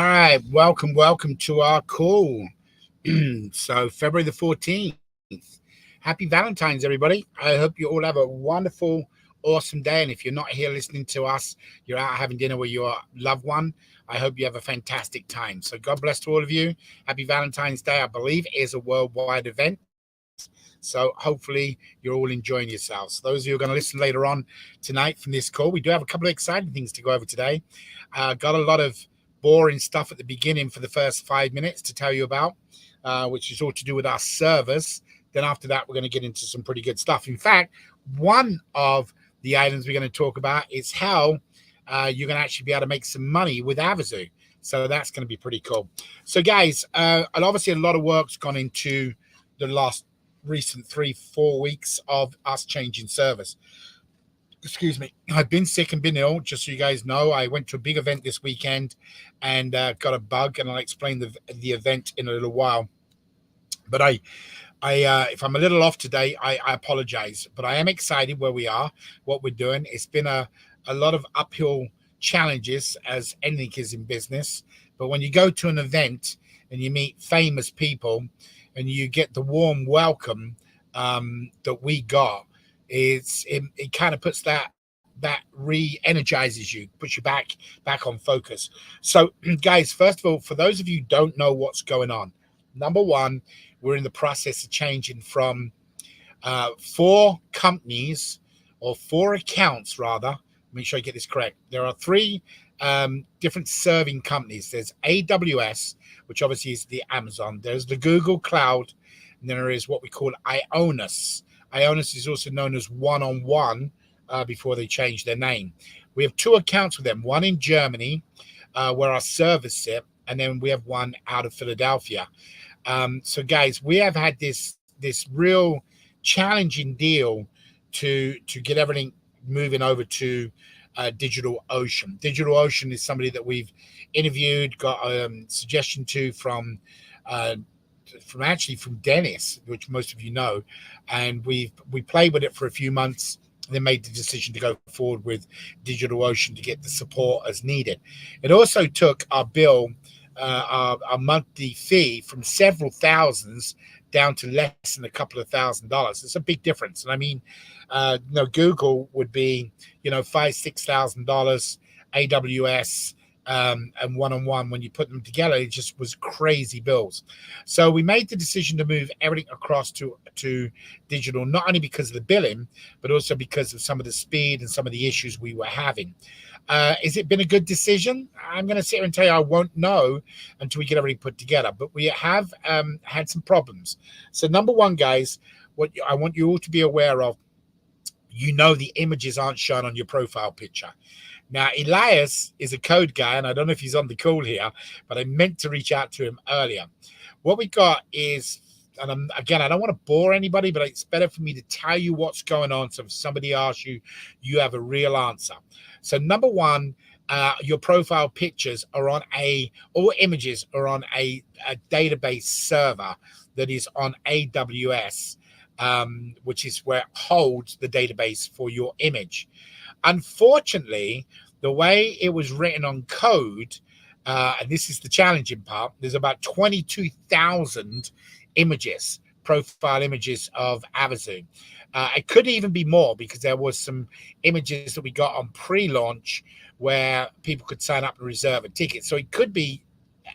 right, welcome to our call. So February the 14th. Happy Valentine's, everybody. I hope you all have a wonderful, awesome day. And if you're not here listening to us, you're out having dinner with your loved one. I hope you have a fantastic time. So God bless to all of you. Happy Valentine's Day. I believe is a worldwide event. So hopefully you're all enjoying yourselves. Those of you who are going to listen later on tonight from this call, we do have a couple of exciting things to go over today. Got a lot of boring stuff at the beginning for the first 5 minutes to tell you about, which is all to do with our servers. Then after that, we're going to get into some pretty good stuff. In fact, one of the items we're going to talk about is how you're going to actually be able to make some money with Avazoo. So that's going to be pretty cool. So guys, and obviously a lot of work's gone into the last recent 3-4 weeks of us changing servers. Excuse me, I've been sick and been ill, just so you guys know. I went to a big event this weekend and got a bug, and I'll explain the event in a little while. But I if I'm a little off today, I apologize. But I am excited where we are, what we're doing. It's been a lot of uphill challenges, as anything is in business. But when you go to an event and you meet famous people and you get the warm welcome that we got, it kind of puts that re-energizes you, puts you back on focus. So guys, first of all, for those of you who don't know what's going on, number one, we're in the process of changing from 4 companies, or 4 accounts rather. Make sure I get this correct. There are 3 different serving companies. There's AWS, which obviously is the Amazon. There's the Google Cloud, and then there is what we call Ionis. Ionis is also known as One-on-One before they changed their name. We have 2 accounts with them, one in Germany where our servers sit, and then we have one out of Philadelphia. So guys, we have had this real challenging deal to get everything moving over to DigitalOcean. DigitalOcean is somebody that we've interviewed, got a suggestion to from Dennis, which most of you know, and we played with it for a few months, then made the decision to go forward with DigitalOcean to get the support as needed. It also took our bill, our monthly fee, from several thousands down to less than a couple of $1,000s. It's a big difference. And I mean, Google would be, $5,000-$6,000, AWS and One-on-One, when you put them together, it just was crazy bills. So we made the decision to move everything across to digital, not only because of the billing, but also because of some of the speed and some of the issues we were having. Has it been a good decision? I'm going to sit here and tell you I won't know until we get everything put together, but we have had some problems. So number one, guys, what I want you all to be aware of, the images aren't shown on your profile picture. Now, Elias is a code guy, and I don't know if he's on the call here, but I meant to reach out to him earlier. What we got is, and again, I don't want to bore anybody, but it's better for me to tell you what's going on. So if somebody asks you, you have a real answer. So number one, your profile pictures are on all images are on a database server that is on AWS, which is where it holds the database for your image. Unfortunately, the way it was written on code, and this is the challenging part, there's about 22,000 images, profile images of Avazoo. It could even be more, because there was some images that we got on pre-launch where people could sign up and reserve a ticket. So it could be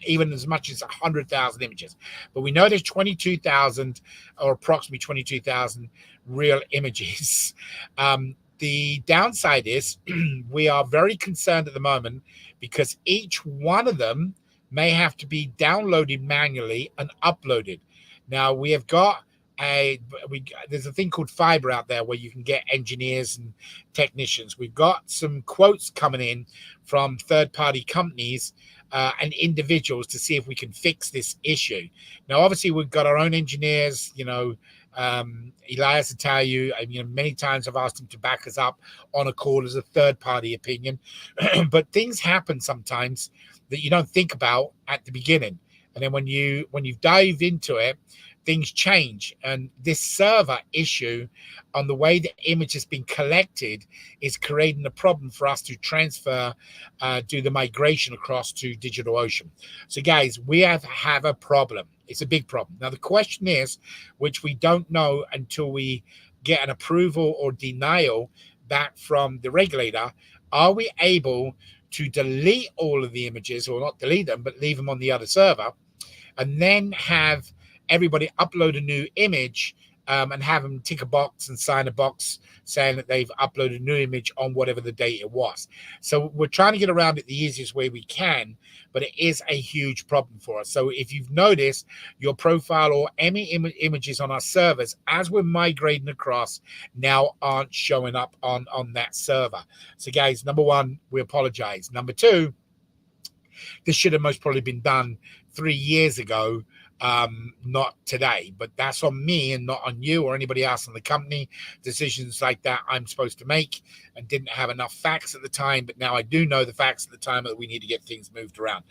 even as much as 100,000 images. But we know there's 22,000, or approximately 22,000 real images. The downside is we are very concerned at the moment, because each one of them may have to be downloaded manually and uploaded. Now, we have got there's a thing called Fiber out there where you can get engineers and technicians. We've got some quotes coming in from third-party companies and individuals to see if we can fix this issue. Now, obviously, we've got our own engineers, Elias will tell you, many times I've asked him to back us up on a call as a third-party opinion. But things happen sometimes that you don't think about at the beginning. And then when you dive into it, things change, and this server issue on the way the image has been collected is creating a problem for us to transfer, do the migration across to DigitalOcean. So guys, we have a problem. It's a big problem. Now the question is, which we don't know until we get an approval or denial back from the regulator, are we able to delete all of the images, or not delete them but leave them on the other server, and then have everybody upload a new image, and have them tick a box and sign a box saying that they've uploaded a new image on whatever the date it was. So we're trying to get around it the easiest way we can, but it is a huge problem for us. So if you've noticed, your profile or any images on our servers, as we're migrating across, now aren't showing up on that server. So guys, number one, we apologize. Number two, this should have most probably been done 3 years ago, not today. But that's on me and not on you or anybody else in the company. Decisions like that I'm supposed to make, and didn't have enough facts at the time, but now I do know the facts at the time that we need to get things moved around.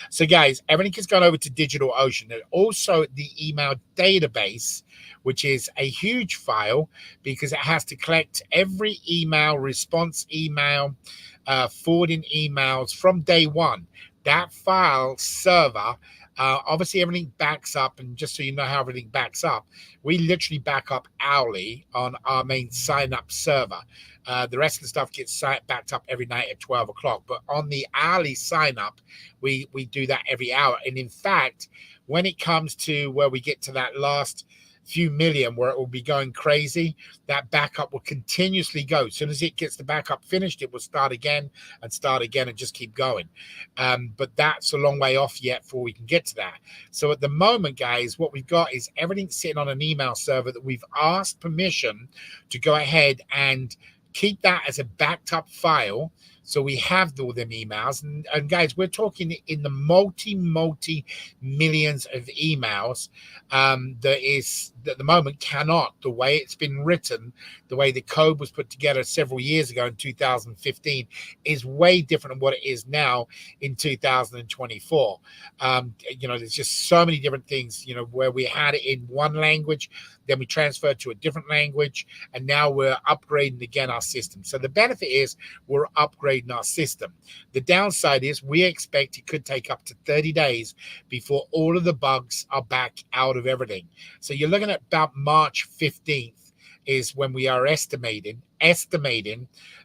So guys, everything has gone over to DigitalOcean. And also the email database, which is a huge file because it has to collect every email, response email, forwarding emails from day one. That file server, obviously everything backs up, and just so you know how everything backs up, we literally back up hourly on our main sign-up server. The rest of the stuff gets backed up every night at 12 o'clock, but on the hourly sign-up, we do that every hour. And in fact, when it comes to where we get to that last few million where it will be going crazy, that backup will continuously go. As soon as it gets the backup finished, it will start again and just keep going. But that's a long way off yet before we can get to that. So at the moment, guys, what we've got is everything sitting on an email server that we've asked permission to go ahead and keep that as a backed up file. So we have all them emails, and guys, we're talking in the multi millions of emails. That is at the moment cannot, the way it's been written, the way the code was put together several years ago in 2015 is way different than what it is now in 2024. There's just so many different things, where we had it in one language, then we transferred to a different language, and now we're upgrading again our system. So the benefit is we're upgrading our system. The downside is we expect it could take up to 30 days before all of the bugs are back out of everything. So you're looking at about March 15th is when we are estimating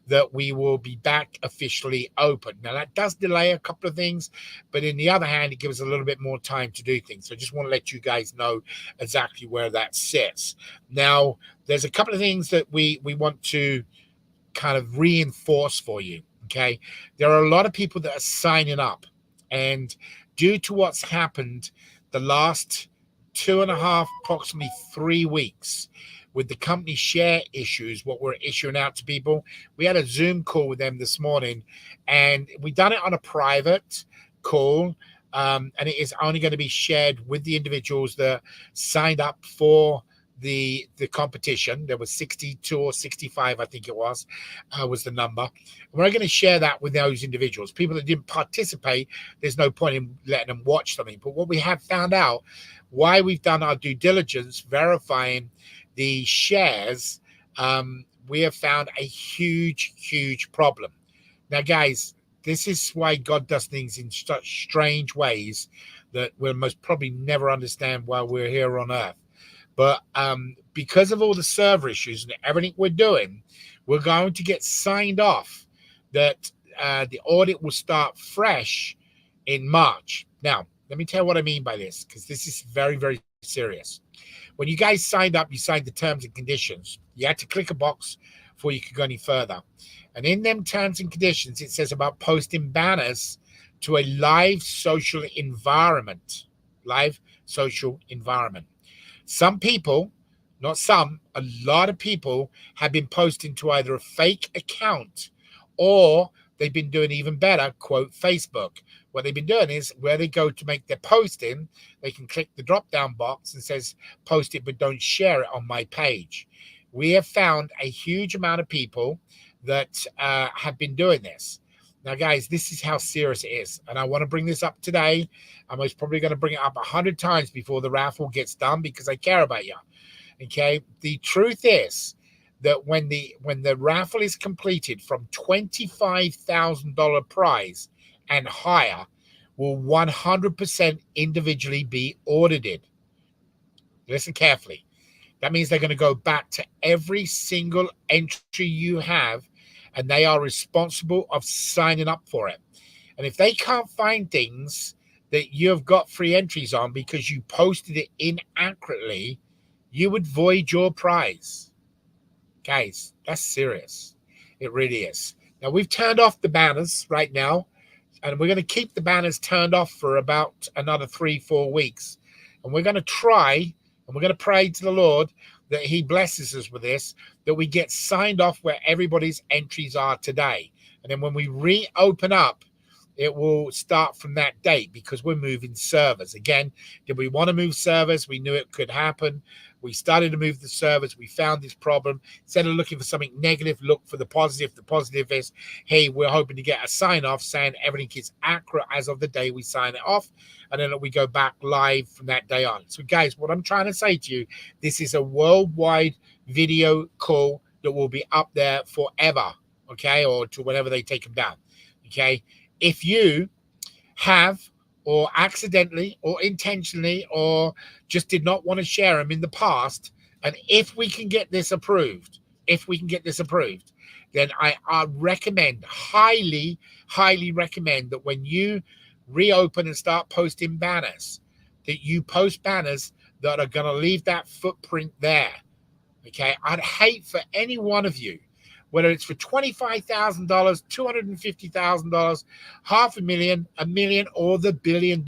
that we will be back officially open. Now that does delay a couple of things, but in the other hand, it gives us a little bit more time to do things. So I just want to let you guys know exactly where that sits. Now, there's a couple of things that we want to kind of reinforce for you. Okay, there are a lot of people that are signing up, and due to what's happened the last 2.5, approximately 3 weeks, with the company share issues, what we're issuing out to people, we had a Zoom call with them this morning, and we done it on a private call, and it is only going to be shared with the individuals that signed up for the competition. There was 62 or 65, I think it was the number. We're going to share that with those individuals. People that didn't participate, there's no point in letting them watch something. But what we have found out, why we've done our due diligence verifying the shares, we have found a huge problem. Now, guys, this is why God does things in such strange ways that we'll most probably never understand while we're here on earth. But because of all the server issues and everything we're doing, we're going to get signed off that the audit will start fresh in March. Now, let me tell you what I mean by this, because this is very serious. When you guys signed up, you signed the terms and conditions. You had to click a box before you could go any further. And in them terms and conditions, it says about posting banners to a live social environment. Live social environment. Some people, not some, a lot of people have been posting to either a fake account, or they've been doing even better, quote, Facebook. What they've been doing is where they go to make their posting, they can click the drop-down box and says, post it, but don't share it on my page. We have found a huge amount of people that have been doing this. Now, guys, this is how serious it is. And I want to bring this up today. I'm most probably going to bring it up 100 times before the raffle gets done because I care about you. Okay. The truth is that when the raffle is completed from $25,000 prize and higher, will 100% individually be audited. Listen carefully. That means they're going to go back to every single entry you have, and they are responsible of signing up for it. And if they can't find things that you've got free entries on because you posted it inaccurately, you would void your prize. Guys, that's serious. It really is. Now, we've turned off the banners right now, and we're going to keep the banners turned off for about another 3-4 weeks. And we're going to try, and we're going to pray to the Lord that he blesses us with this, that we get signed off where everybody's entries are today. And then when we reopen up, it will start from that date because we're moving servers. Again, did we want to move servers? We knew it could happen. We started to move the servers. We found this problem. Instead of looking for something negative, look for the positive. The positive is, hey, we're hoping to get a sign off saying everything is accurate as of the day we sign it off. And then we go back live from that day on. So, guys, what I'm trying to say to you, this is a worldwide video call that will be up there forever, okay, or to whenever they take them down, okay? If you have or accidentally or intentionally or just did not want to share them in the past, and if we can get this approved, then I recommend, highly recommend that when you reopen and start posting banners, that you post banners that are going to leave that footprint there. Okay, I'd hate for any one of you, whether it's for $25,000, $250,000, $500,000, $1 million, or the $1 billion.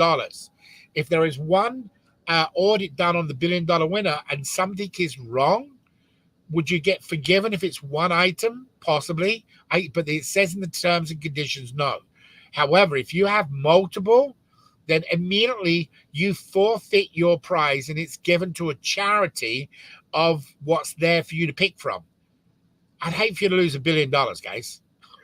If there is one audit done on the $1 billion winner and something is wrong, would you get forgiven if it's one item? Possibly. But it says in the terms and conditions, no. However, if you have multiple, then immediately you forfeit your prize and it's given to a charity of what's there for you to pick from. I'd hate for you to lose $1 billion, guys.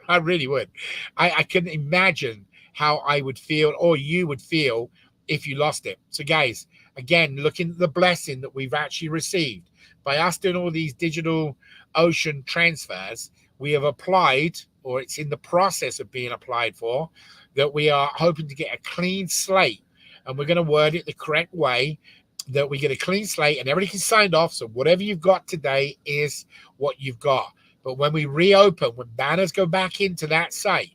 I really would. I couldn't imagine how I would feel or you would feel if you lost it. So, guys, again, looking at the blessing that we've actually received by us doing all these digital ocean transfers, we have applied, or it's in the process of being applied for, that we are hoping to get a clean slate. And we're going to word it the correct way, that we get a clean slate and everything is signed off. So whatever you've got today is what you've got. But when we reopen, when banners go back into that site,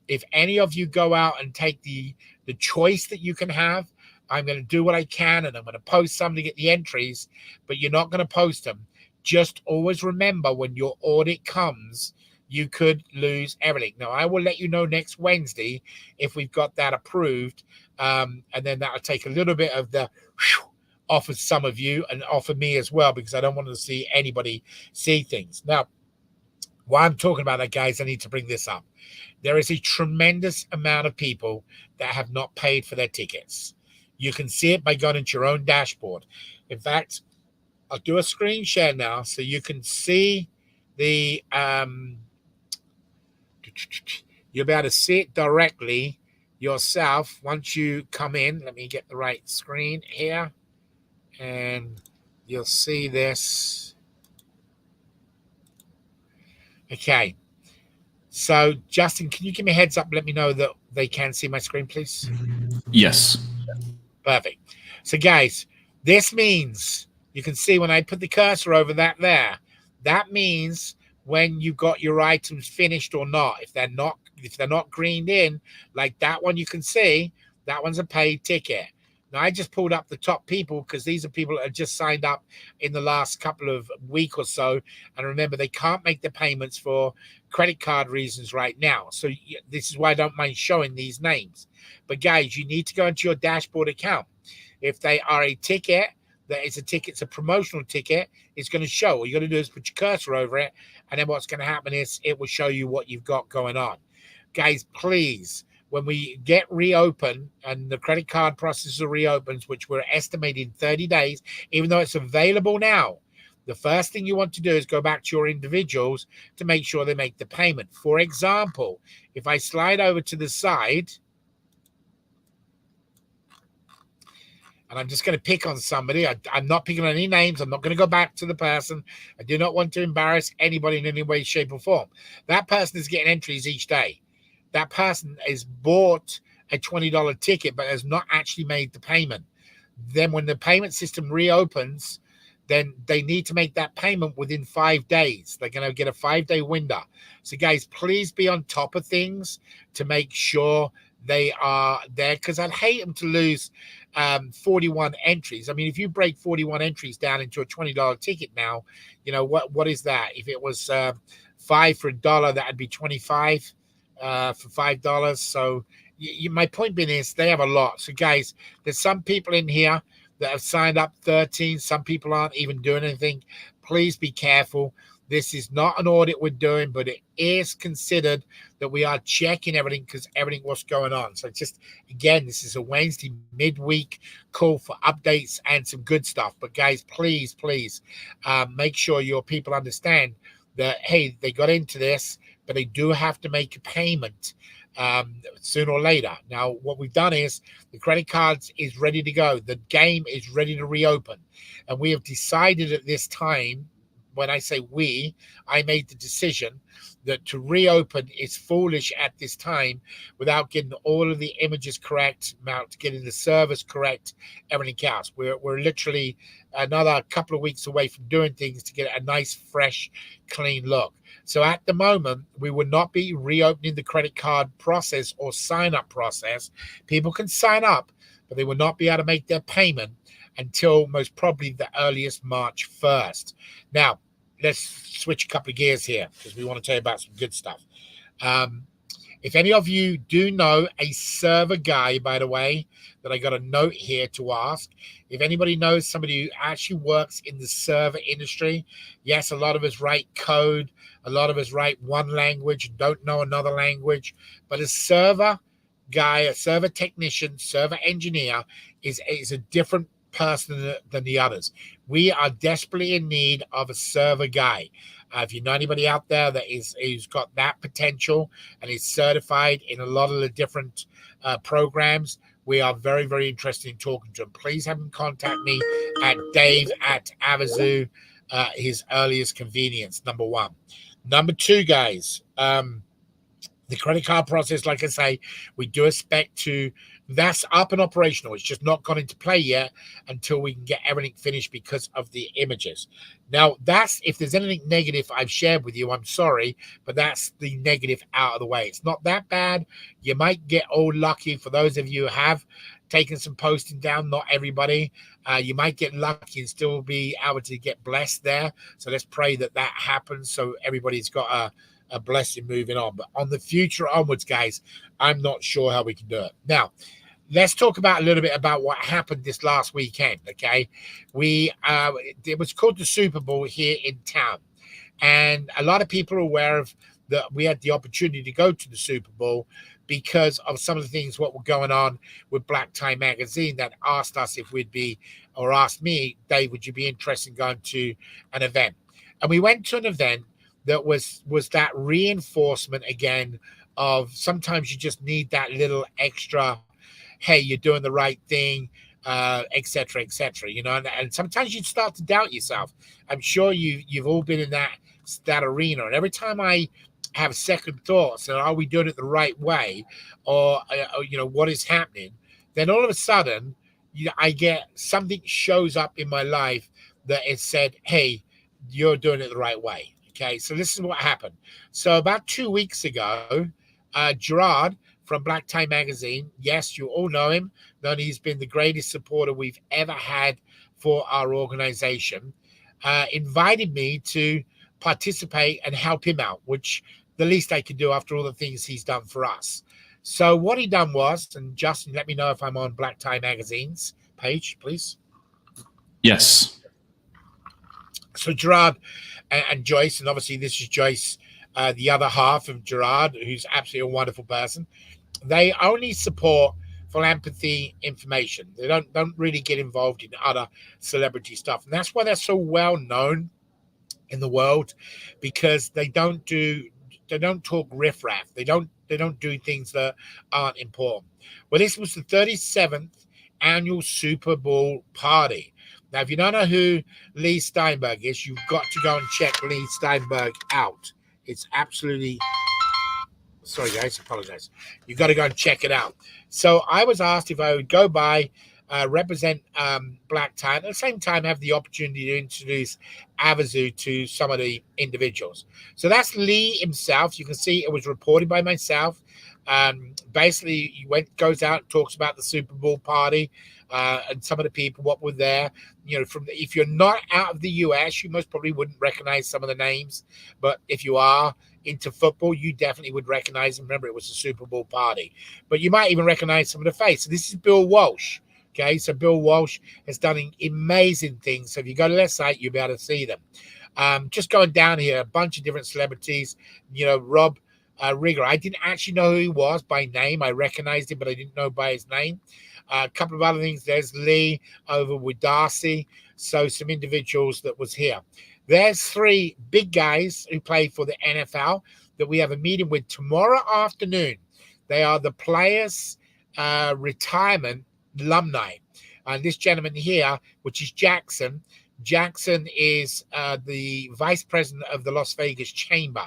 if any of you go out and take the choice that you can have, I'm going to do what I can and I'm going to post some to get the entries, but you're not going to post them. Just always remember, when your audit comes, you could lose everything. Now, I will let you know next Wednesday if we've got that approved, and then that'll take a little bit of the off of some of you and off of me as well, because I don't want to see anybody see things. Now, while I'm talking about that, guys, I need to bring this up. There is a tremendous amount of people that have not paid for their tickets. You can see it by going into your own dashboard. In fact, I'll do a screen share now so you can see the you'll be able to see it directly yourself once you come in. Let me get the right screen here, and you'll see this. Okay. So, Justin, can you give me a heads up? Let me know that they can see my screen, please. Yes. Perfect. So, guys, this means you can see when I put the cursor over that there, that means when you got your items finished or not. If they're not greened in, like that one, you can see that one's a paid ticket. Now, I just pulled up the top people because these are people that have just signed up in the last couple of weeks or so. And remember, they can't make the payments for credit card reasons right now. So this is why I don't mind showing these names. But guys, you need to go into your dashboard account. If they are a ticket, it's a promotional ticket, it's going to show. All you got to do is put your cursor over it. And then what's going to happen is it will show you what you've got going on. Guys, please, when we get reopened and the credit card processor reopens, which we're estimating 30 days, even though it's available now, the first thing you want to do is go back to your individuals to make sure they make the payment. For example, if I slide over to the side, and I'm just going to pick on somebody. I'm not picking on any names. I'm not going to go back to the person. I do not want to embarrass anybody in any way, shape, or form. That person is getting entries each day. That person has bought a $20 ticket but has not actually made the payment. Then when the payment system reopens, then they need to make that payment within 5 days. They're going to get a 5-day window. So, guys, please be on top of things to make sure they are there, because I'd hate them to lose 41 entries. I mean, if you break 41 entries down into a $20 ticket now, you know, what is that? If it was 5 for $1, that'd be 25 for $5. So my point being is they have a lot. So guys, there's some people in here that have signed up 13. Some people aren't even doing anything. Please be careful. This is not an audit we're doing, but it is considered that we are checking everything because everything what's going on. So just, again, this is a Wednesday midweek call for updates and some good stuff. But guys, please make sure your people understand that, hey, they got into this, but they do have to make a payment sooner or later. Now, what we've done is the credit cards is ready to go. The game is ready to reopen. And we have decided at this time, when I say we, I made the decision that to reopen is foolish at this time without getting all of the images correct, without getting the servers correct, everything else. We're literally another couple of weeks away from doing things to get a nice, fresh, clean look. So at the moment, we will not be reopening the credit card process or sign-up process. People can sign up, but they will not be able to make their payment until most probably the earliest March 1st. Now, let's switch a couple of gears here because we want to tell you about some good stuff. If any of you do know a server guy, by the way, that I got a note here to ask, if anybody knows somebody who actually works in the server industry, yes, a lot of us write code, a lot of us write one language, don't know another language, but a server guy, a server technician, server engineer is a different person than the others. We are desperately in need of a server guy. If you know anybody out there that who's got that potential and is certified in a lot of the different programs, we are very, very interested in talking to him. Please have him contact me at Dave@Avazoo, his earliest convenience, number one. Number two, guys, the credit card process, like I say, we do expect to, that's up and operational. It's just not gone into play yet until we can get everything finished because of the images. Now, that's, if there's anything negative I've shared with you, I'm sorry, but that's the negative out of the way. It's not that bad. You might get all lucky for those of you who have taken some posting down, not everybody. You might get lucky and still be able to get blessed there. So let's pray that that happens so everybody's got a blessing moving on. But on the future onwards, guys, I'm not sure how we can do it. Now, let's talk about a little bit about what happened this last weekend, okay? It was called the Super Bowl here in town. And a lot of people are aware of that we had the opportunity to go to the Super Bowl because of some of the things what were going on with Black Tie Magazine that asked us if we'd be, or asked me, Dave, would you be interested in going to an event? And we went to an event that was that reinforcement again of sometimes you just need that little extra, hey, you're doing the right thing, et cetera, you know, and sometimes you start to doubt yourself. I'm sure you've all been in that arena, and every time I have second thoughts, and are we doing it the right way, or you know, what is happening, then all of a sudden, you know, I get something shows up in my life that it said, hey, you're doing it the right way. Okay, so this is what happened. So about 2 weeks ago, Gerard from Black Tie Magazine, yes, you all know him. He's been the greatest supporter we've ever had for our organization, invited me to participate and help him out, which the least I could do after all the things he's done for us. So what he done was, and Justin, let me know if I'm on Black Tie Magazine's page, please. Yes. So Gerard and Joyce, and obviously this is Joyce, the other half of Gerard, who's absolutely a wonderful person. They only support philanthropy information. They don't really get involved in other celebrity stuff, and that's why they're so well known in the world because they don't talk riffraff. They don't do things that aren't important. Well, this was the 37th annual Super Bowl party. Now, if you don't know who Lee Steinberg is, you've got to go and check Lee Steinberg out. It's absolutely, sorry guys, apologize. You got to go and check it out. So I was asked if I would go by, represent black tie, at the same time have the opportunity to introduce Avazoo to some of the individuals. So that's Lee himself. You can see it was reported by myself. Basically, he goes out, talks about the Super Bowl party and some of the people what were there. You know, if you're not out of the US, you most probably wouldn't recognize some of the names, but if you are into football, you definitely would recognize them. Remember, it was a Super Bowl party, but you might even recognize some of the face. So this is Bill Walsh. Okay, so Bill Walsh has done amazing things. So if you go to their site, you'll be able to see them. Just going down here, a bunch of different celebrities. You know, Rob Rigger. I didn't actually know who he was by name. I recognized him, but I didn't know by his name. A couple of other things. There's Lee over with Darcy. So some individuals that was here. There's three big guys who play for the NFL that we have a meeting with tomorrow afternoon. They are the players' retirement alumni. And this gentleman here, which is Jackson. Jackson is the vice president of the Las Vegas Chamber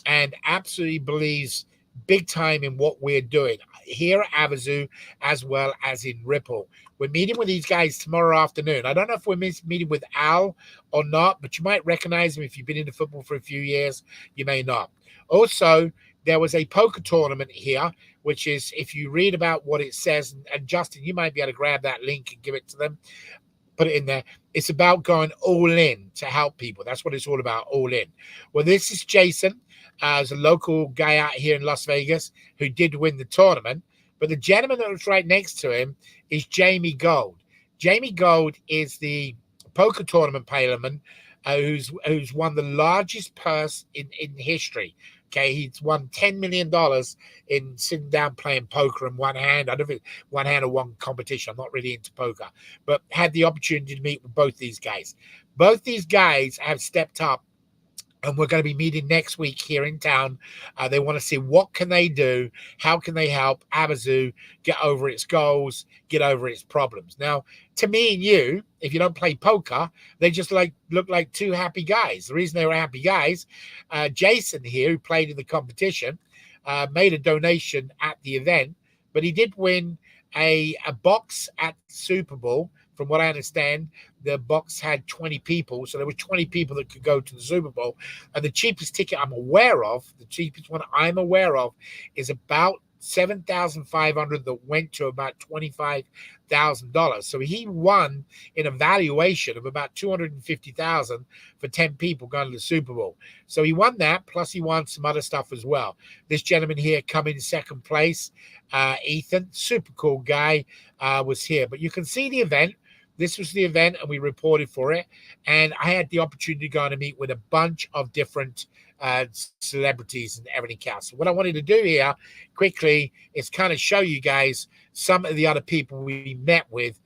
and absolutely believes big time in what we're doing here at Avazoo as well as in Ripple. We're meeting with these guys tomorrow afternoon. I don't know if we're meeting with Al or not, but you might recognize him if you've been into football for a few years. You may not. Also, there was a poker tournament here, which is, if you read about what it says, and Justin, you might be able to grab that link and give it to them, put it in there. It's about going all in to help people. That's what it's all about, all in. Well, this is Jason, as a local guy out here in Las Vegas who did win the tournament. But the gentleman that was right next to him is Jamie Gold. Jamie Gold is the poker tournament payman who's won the largest purse in history. Okay, he's won $10 million in sitting down playing poker in one hand. I don't know if it's one hand or one competition. I'm not really into poker, but had the opportunity to meet with both these guys. Both these guys have stepped up, and we're going to be meeting next week here in town. They want to see what can they do, how can they help Avazoo get over its goals, get over its problems. Now, to me and you, if you don't play poker, they just look like two happy guys. The reason they were happy guys, Jason here, who played in the competition, made a donation at the event, but he did win a box at Super Bowl. From what I understand, the box had 20 people, so there were 20 people that could go to the Super Bowl. And the cheapest ticket I'm aware of, is about $7,500 that went to about $25,000. So he won in a valuation of about $250,000 for 10 people going to the Super Bowl. So he won that, plus he won some other stuff as well. This gentleman here come in second place, Ethan, super cool guy, was here. But you can see the event. This was the event, and we reported for it. And I had the opportunity to go and meet with a bunch of different celebrities and everything else. So what I wanted to do here quickly is kind of show you guys some of the other people we met with.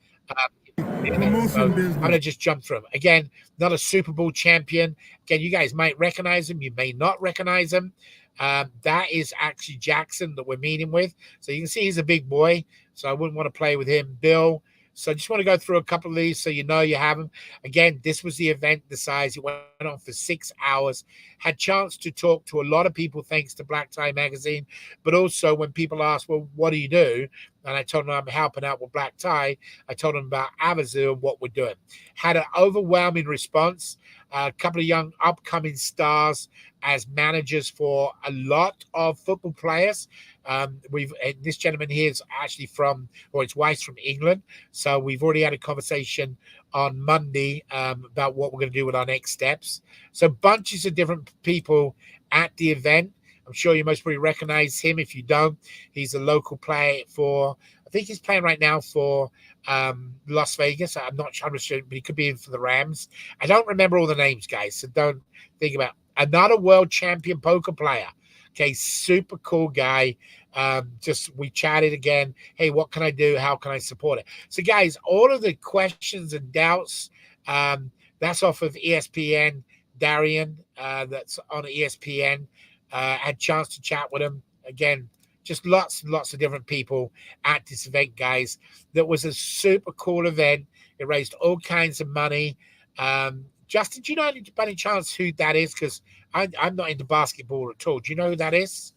So I'm going to just jump through them. Again, not a Super Bowl champion. Again, you guys might recognize him. You may not recognize him. That is actually Jackson that we're meeting with. So you can see he's a big boy. So I wouldn't want to play with him. Bill. So I just want to go through a couple of these so you know you have them. Again, this was the event, the size. It went on for 6 hours. Had chance to talk to a lot of people thanks to Black Tie Magazine. But also when people ask, well, what do you do? And I told them I'm helping out with Black Tie. I told them about Avazoo and what we're doing. Had an overwhelming response. A couple of young upcoming stars as managers for a lot of football players. This gentleman here is actually his wife's from England. So we've already had a conversation on Monday about what we're going to do with our next steps. So bunches of different people at the event. I'm sure you most probably recognize him. If you don't, he's a local player I think he's playing right now for Las Vegas. I'm not sure, but he could be in for the Rams. I don't remember all the names, guys, so don't think about it. Another world champion poker player. Okay, super cool guy. We chatted again. Hey, what can I do? How can I support it? So, guys, all of the questions and doubts, that's off of ESPN Darian, that's on ESPN. Had a chance to chat with him again. Just lots and lots of different people at this event, guys. That was a super cool event. It raised all kinds of money. Justin, do you know by any chance who that is? Because I'm not into basketball at all. Do you know who that is?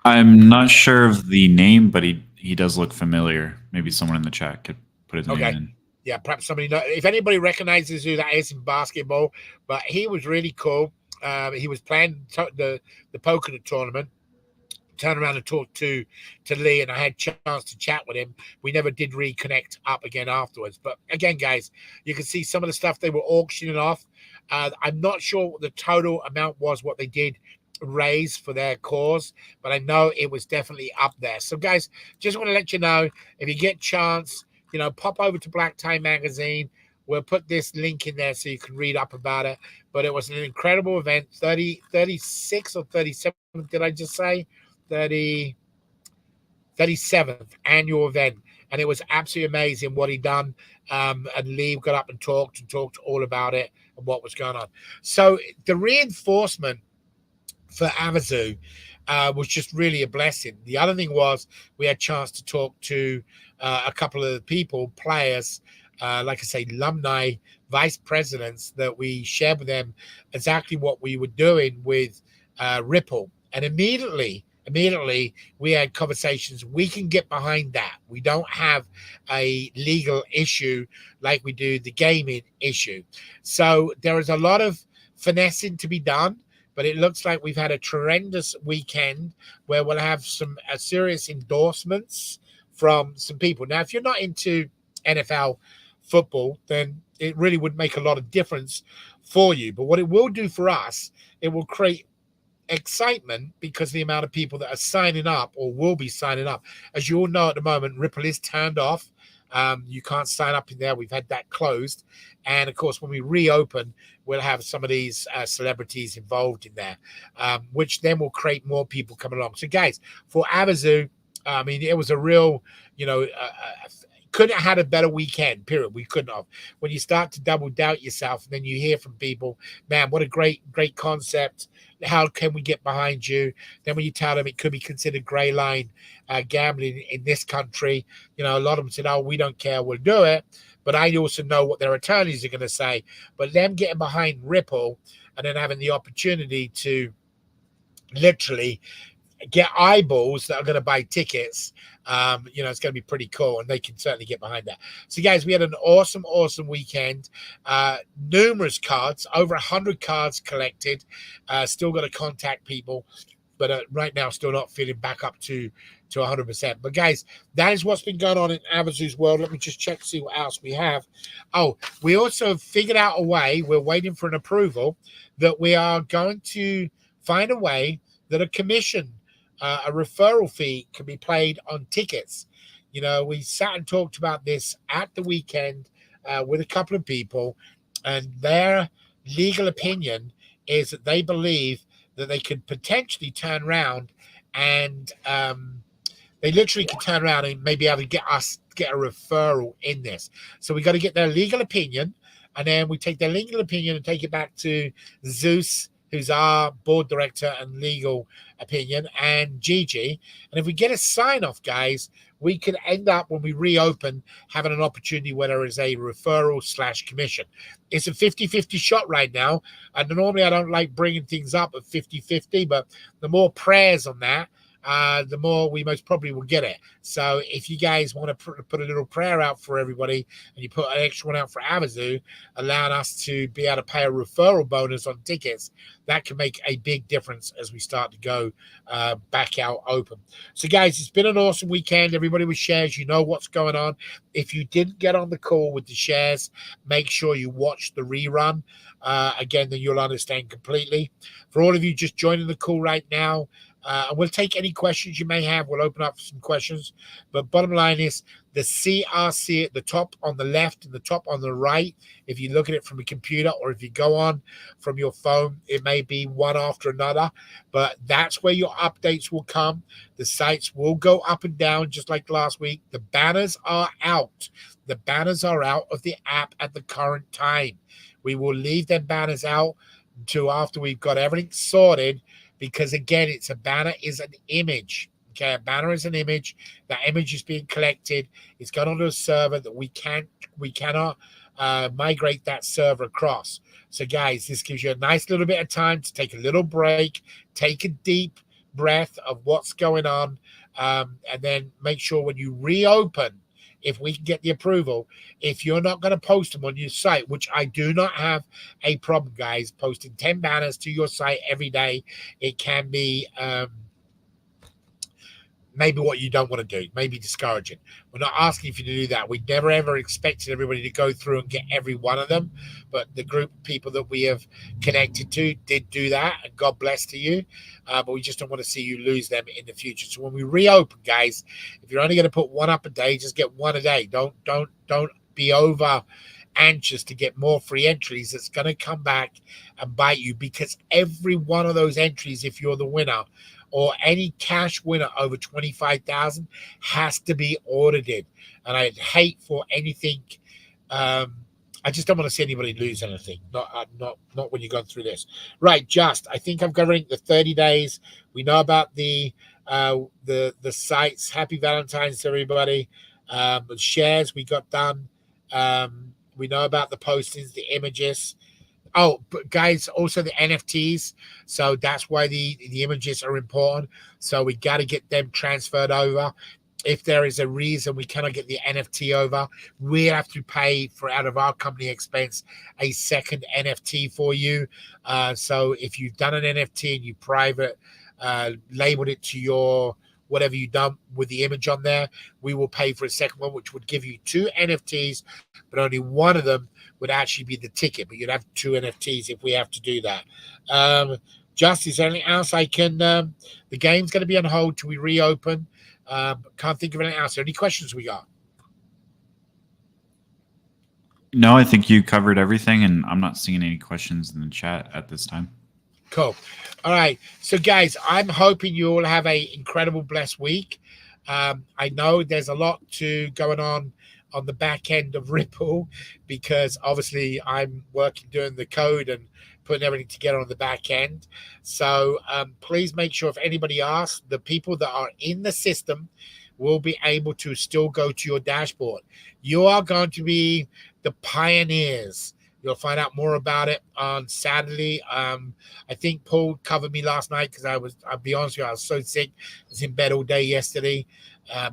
I'm not sure of the name, but he does look familiar. Maybe someone in the chat could put his name in. Yeah, perhaps somebody know if anybody recognizes who that is in basketball. But he was really cool. He was playing the poker tournament. Turned around and talked to Lee, and I had a chance to chat with him. We never did reconnect up again afterwards. But again, guys, you can see some of the stuff they were auctioning off. I'm not sure what the total amount was, what they did raise for their cause, but I know it was definitely up there. So, guys, just want to let you know, if you get a chance, pop over to Black Tie Magazine. We'll put this link in there so you can read up about it. But it was an incredible event. 36 or 37, did I just say? 37th annual event, and it was absolutely amazing what he done. And Lee got up and talked all about it and what was going on. So the reinforcement for Avazoo was just really a blessing. The other thing was we had a chance to talk to a couple of people, players, like I say, alumni, vice presidents, that we shared with them exactly what we were doing with Ripple. And immediately we had conversations. We can get behind that. We don't have a legal issue like we do the gaming issue. So there is a lot of finessing to be done, but it looks like we've had a tremendous weekend where we'll have some serious endorsements from some people. Now, if you're not into NFL football, then it really would make a lot of difference for you. But what it will do for us, it will create excitement because the amount of people that are signing up or will be signing up. As you all know, at the moment, Ripple is turned off. You can't sign up in there. We've had that closed. And of course, when we reopen, we'll have some of these celebrities involved in there, which then will create more people coming along. So guys, for Avazoo, I mean, it was a real, couldn't have had a better weekend, period. We couldn't have. When you start to double doubt yourself, and then you hear from people, man, what a great concept. How can we get behind you? Then when you tell them it could be considered gray line gambling in this country, a lot of them said, oh, we don't care, we'll do it. But I also know what their attorneys are going to say. But them getting behind Ripple and then having the opportunity to literally get eyeballs that are going to buy tickets, it's going to be pretty cool, and they can certainly get behind that. So guys, we had an awesome weekend. Numerous cards, over 100 cards collected. Still got to contact people, but right now still not feeling back up to 100%. But guys, that is what's been going on in Avazoo's world. Let me just check to see what else we have. Oh, we also figured out a way, we're waiting for an approval, that we are going to find a way that a commission, a referral fee, can be paid on tickets. We sat and talked about this at the weekend with a couple of people, and their legal opinion is that they believe that they could potentially turn around and they literally could turn around and maybe able to get a referral in this. So we got to get their legal opinion, and then we take their legal opinion and take it back to Zeus, who's our board director and legal opinion, and Gigi. And if we get a sign-off, guys, we could end up, when we reopen, having an opportunity where there is a referral/commission. It's a 50-50 shot right now. And normally I don't like bringing things up at 50-50, but the more prayers on that, the more we most probably will get it. So if you guys want to put a little prayer out for everybody, and you put an extra one out for Avazoo, allowing us to be able to pay a referral bonus on tickets, that can make a big difference as we start to go back out open. So guys, it's been an awesome weekend. Everybody with shares, you know what's going on. If you didn't get on the call with the shares, make sure you watch the rerun. Again, then you'll understand completely. For all of you just joining the call right now, We'll take any questions you may have. We'll open up some questions. But bottom line is the CRC at the top on the left and the top on the right. If you look at it from a computer or if you go on from your phone, it may be one after another. But that's where your updates will come. The sites will go up and down just like last week. The banners are out. The banners are out of the app at the current time. We will leave them banners out until after we've got everything sorted. Because again, it's a banner is an image. Okay, a banner is an image. That image is being collected. It's gone onto a server that we cannot migrate that server across. So, guys, this gives you a nice little bit of time to take a little break, take a deep breath of what's going on, and then make sure when you reopen, if we can get the approval, if you're not going to post them on your site, which I do not have a problem, guys, posting 10 banners to your site every day, it can be maybe what you don't want to do, maybe discouraging. We're not asking you to do that. We never ever expected everybody to go through and get every one of them, but the group of people that we have connected to did do that, and God bless to you. But we just don't want to see you lose them in the future. So when we reopen, guys, if you're only going to put one up a day, just get one a day. Don't be over anxious to get more free entries. It's going to come back and bite you, because every one of those entries, if you're the winner, or any cash winner over 25,000, has to be audited. And I'd hate for anything. I just don't want to see anybody lose anything. Not when you're going through this. Right, I think I'm covering the 30 days. We know about the sites. Happy Valentine's to everybody. The shares we got done. We know about the postings, the images. Oh, but guys, also the NFTs. So that's why the images are important. So we got to get them transferred over. If there is a reason we cannot get the NFT over, we have to pay for, out of our company expense, a second NFT for you. So if you've done an NFT and you private labeled it to your whatever you done with the image on there, we will pay for a second one, which would give you 2 NFTs, but only one of them would actually be the ticket. But you'd have 2 NFTs if we have to do that. Is there anything else I can? The game's going to be on hold till we reopen. Can't think of anything else. Any questions we got? No, I think you covered everything, and I'm not seeing any questions in the chat at this time. Cool. All right. So, guys, I'm hoping you all have a incredible, blessed week. I know there's a lot going on the back end of Ripple, because obviously I'm working doing the code and putting everything together on the back end. So please make sure, if anybody asks, the people that are in the system will be able to still go to your dashboard. You are going to be the pioneers. You'll find out more about it on Saturday. I think Paul covered me last night because I'll be honest with you, I was so sick. I was in bed all day yesterday,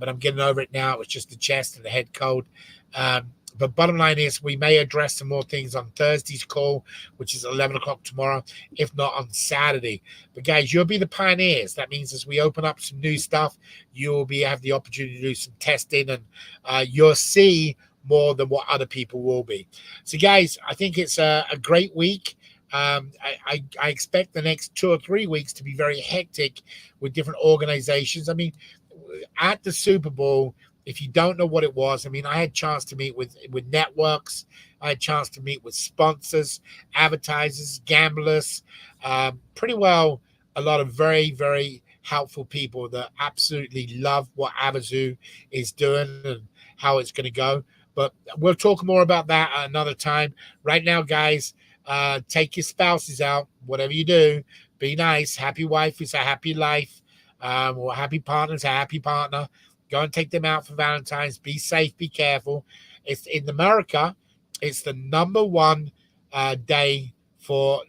but I'm getting over it now. It was just the chest and the head cold. But bottom line is, we may address some more things on Thursday's call, which is 11 o'clock tomorrow, if not on Saturday. But guys, you'll be the pioneers. That means as we open up some new stuff, you'll have the opportunity to do some testing, and you'll see more than what other people will be. So guys, I think it's a great week. I expect the next 2 or 3 weeks to be very hectic with different organizations. I mean, at the Super Bowl, if you don't know what it was, I mean, I had a chance to meet with networks. I had a chance to meet with sponsors, advertisers, gamblers, pretty well a lot of very, very helpful people that absolutely love what Avazoo is doing and how it's going to go. But we'll talk more about that at another time. Right now, guys, take your spouses out. Whatever you do, be nice. Happy wife is a happy life. Or happy partner is a happy partner. Go and take them out for Valentine's. Be safe. Be careful. It's in America. It's the number one day for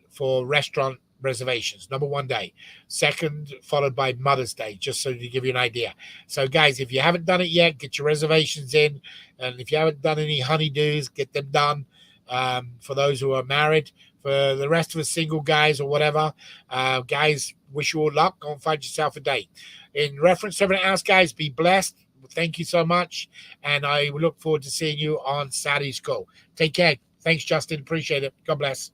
restaurant reservations. Number one day. Second, followed by Mother's Day, just so to give you an idea. So, guys, if you haven't done it yet, get your reservations in. And if you haven't done any honeydews, get them done. For those who are married, for the rest of us single guys or whatever, guys, wish you all luck. Go and find yourself a date. In reference to everything else, guys, be blessed. Thank you so much. And I look forward to seeing you on Saturday's call. Take care. Thanks, Justin. Appreciate it. God bless.